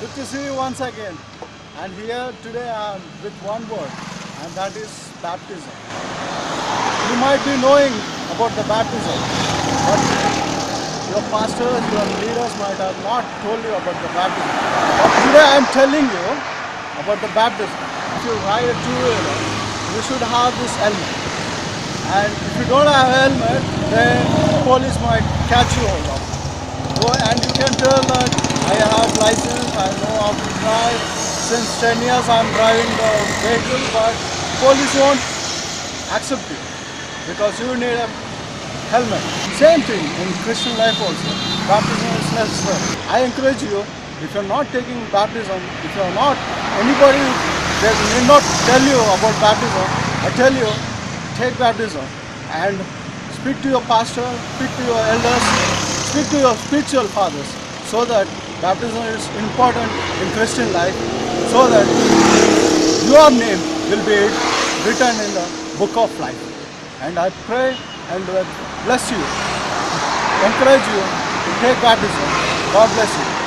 Good to see you once again. And here today I am with one word, and that is baptism. You might be knowing about the baptism, but your pastors, your leaders might have not told you about the baptism. But today I am telling you about the baptism. If you ride a two-wheeler, you should have this helmet. And if you don't have a helmet, then police might catch you hold of. So, and you can tell that I have license, I know how to drive. Since 10 years I am driving the vehicle, but police won't accept you because you need a helmet. Same thing in Christian life also. Baptism is necessary. I encourage you, if you're not taking baptism, if you're not, anybody, they may not tell you about baptism. I tell you, take baptism and speak to your pastor, speak to your elders, speak to your spiritual fathers, so that baptism is important in Christian life, so that your name will be written in the book of life. And I pray and bless you, encourage you to take baptism. God bless you.